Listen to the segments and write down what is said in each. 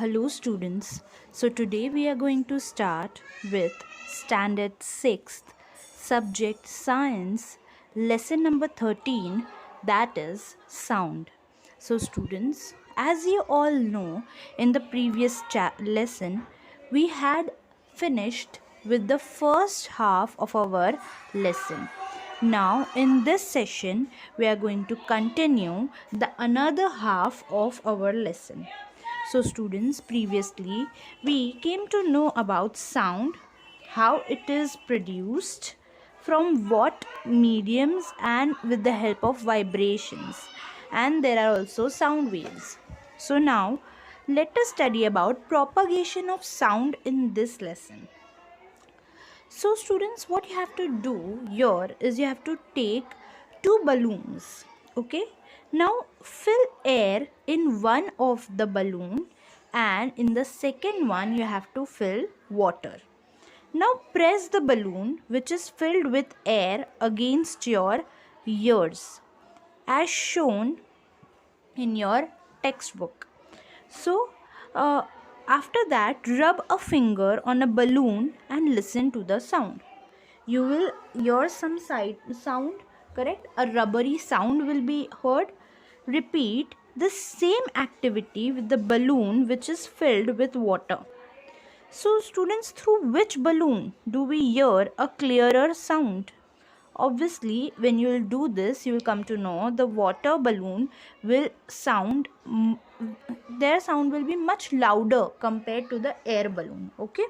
Hello students. So today we are going to start with standard 6th subject science lesson number 13, that is sound. So students, as you all know, in the previous lesson we had finished with the first half of our lesson. Now in this session we are going to continue the another half of our lesson. So students, previously we came to know about sound, how it is produced, from what mediums, and with the help of vibrations, and there are also sound waves. So now let us study about propagation of sound in this lesson. So students, what you have to do here is you have to take two balloons. Okay, now fill air in one of the balloon, and in the second one you have to fill water. Now press the balloon which is filled with air against your ears as shown in your textbook. So after that, rub a finger on a balloon and listen to the sound. You will hear some sound, correct? A rubbery sound will be heard. Repeat the same activity with the balloon which is filled with water. So students, through which balloon do we hear a clearer sound? Obviously, when you will do this, you will come to know the water balloon will sound, their sound will be much louder compared to the air balloon. Okay,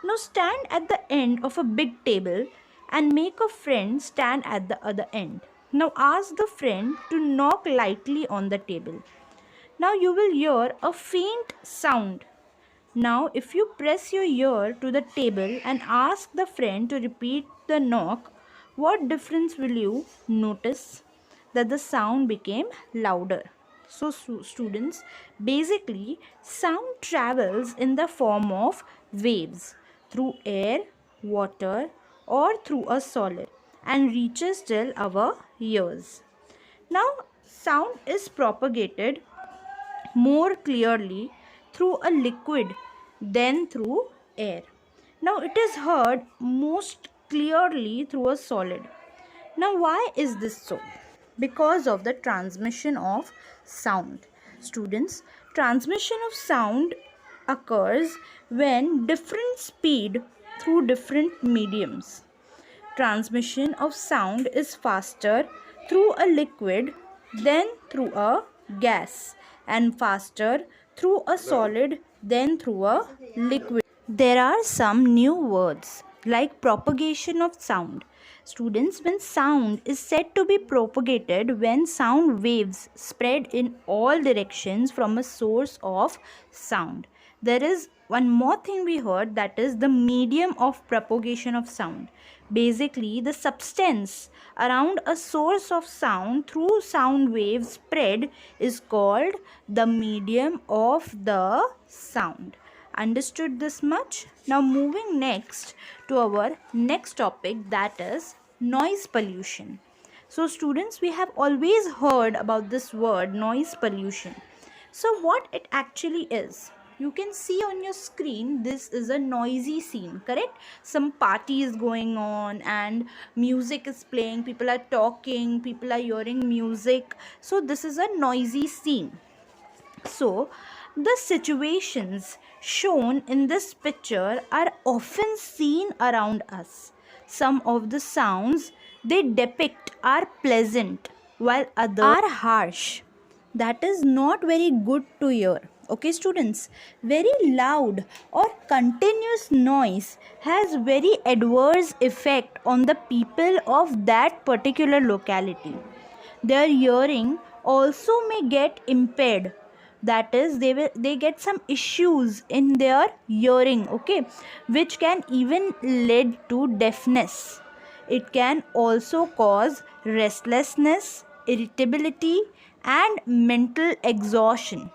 now stand at the end of a big table and make a friend stand at the other end. Now ask the friend to knock lightly on the table. Now you will hear a faint sound. Now if you press your ear to the table and ask the friend to repeat the knock, what difference will you notice? That the sound became louder. So students, basically sound travels in the form of waves through air, water, or through a solid and reaches till our ears. Now sound is propagated more clearly through a liquid than through air. Now it is heard most clearly through a solid. Now why is this so? Because of the transmission of sound. Students, transmission of sound occurs when different speed through different mediums. Transmission of sound is faster through a liquid than through a gas, and faster through a solid than through a liquid. There are some new words like propagation of sound. Students, when sound is said to be propagated when sound waves spread in all directions from a source of sound. There is one more thing we heard, that is the medium of propagation of sound. Basically, the substance around a source of sound through sound waves spread is called the medium of the sound. Understood this much? Now moving next to our next topic, that is noise pollution. So students, we have always heard about this word noise pollution. So what it actually is? You can see on your screen, this is a noisy scene, correct? Some party is going on and music is playing, people are talking, people are hearing music. So this is a noisy scene. So the situations shown in this picture are often seen around us. Some of the sounds they depict are pleasant while others are harsh. That is not very good to hear. Okay students, very loud or continuous noise has very adverse effect on the people of that particular locality. Their hearing also may get impaired, that is they get some issues in their hearing, okay, which can even lead to deafness. It can also cause restlessness, irritability, and mental exhaustion.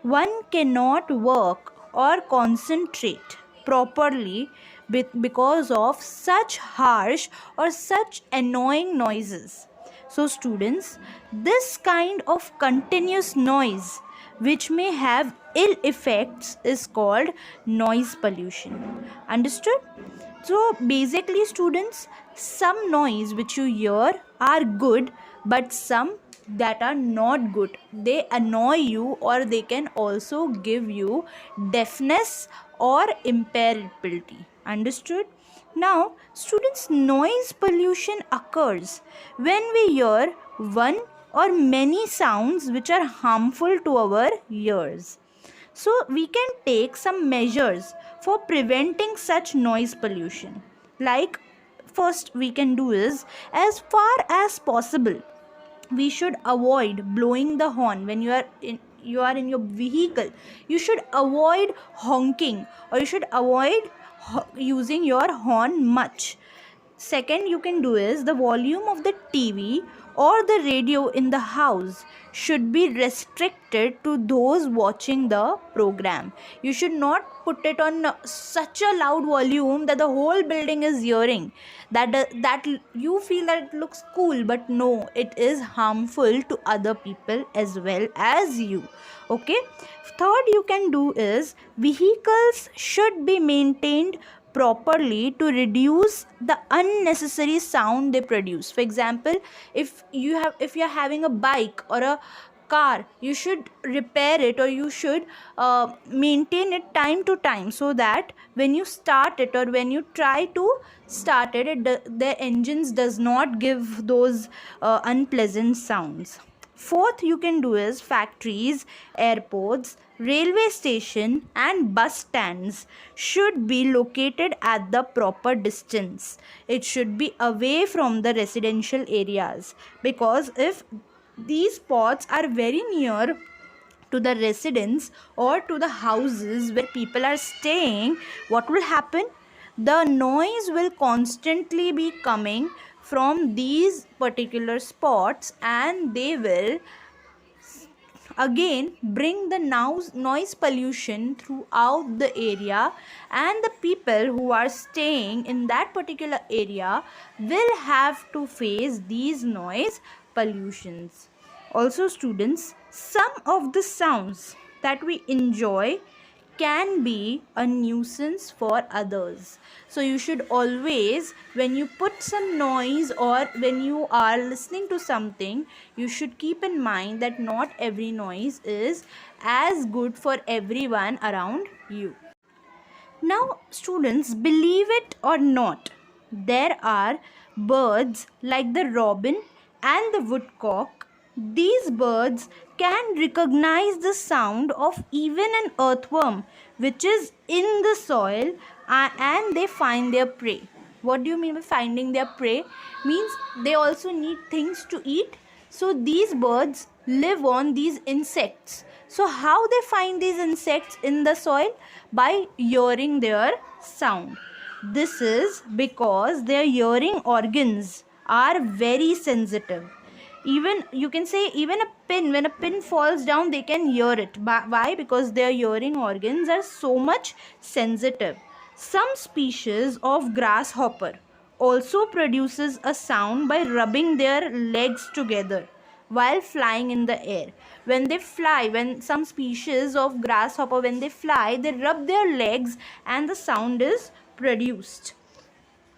One cannot work or concentrate properly because of such harsh or such annoying noises. So students, this kind of continuous noise which may have ill effects is called noise pollution. Understood? So basically, students, some noise which you hear are good, but some that are not good. They annoy you, or they can also give you deafness or impairability. Understood? Now, students, noise pollution occurs when we hear one or many sounds which are harmful to our ears. So we can take some measures for preventing such noise pollution. Like, first we can do is, as far as possible, we should avoid blowing the horn when you are in your vehicle. You should avoid honking, or you should avoid using your horn much. Second, you can do is, the volume of the TV or the radio in the house should be restricted to those watching the program. You should not put it on such a loud volume that the whole building is hearing. That you feel that it looks cool, but no, it is harmful to other people as well as you. Okay. Third, you can do is, vehicles should be maintained properly to reduce the unnecessary sound they produce. For example, if you're having a bike or a car, you should repair it, or you should maintain it time to time, so that when you start it or when you try to start it, the engines does not give those unpleasant sounds. Fourth, you can do is, factories, airports, railway station and bus stands should be located at the proper distance. It should be away from the residential areas, because if these spots are very near to the residence or to the houses where people are staying, what will happen? The noise will constantly be coming from these particular spots, and they will again bring the noise pollution throughout the area, and the people who are staying in that particular area will have to face these noise pollutions. Also, students, some of the sounds that we enjoy can be a nuisance for others. So you should always, when you put some noise or when you are listening to something, you should keep in mind that not every noise is as good for everyone around you. Now, students, believe it or not, there are birds like the robin and the woodcock. These birds can recognize the sound of even an earthworm which is in the soil, and they find their prey. What do you mean by finding their prey? Means they also need things to eat. So these birds live on these insects. So how they find these insects in the soil? By hearing their sound. This is because their hearing organs are very sensitive. Even you can say, even a pin, when a pin falls down, they can hear it. Why? Because their hearing organs are so much sensitive. Some species of grasshopper also produces a sound by rubbing their legs together while flying in the air. When they fly, when some species of grasshopper, when they fly, they rub their legs and the sound is produced.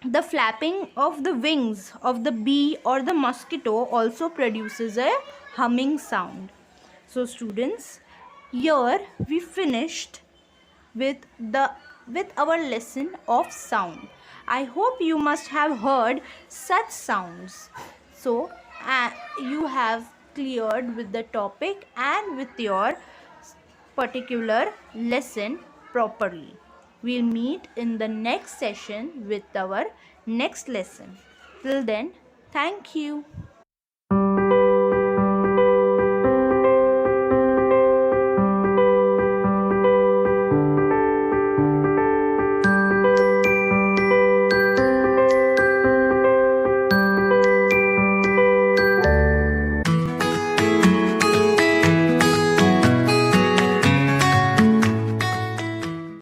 The flapping of the wings of the bee or the mosquito also produces a humming sound. So students, here we finished with our lesson of sound. I hope you must have heard such sounds. So you have cleared with the topic and with your particular lesson properly. We'll meet in the next session with our next lesson. Till then, thank you.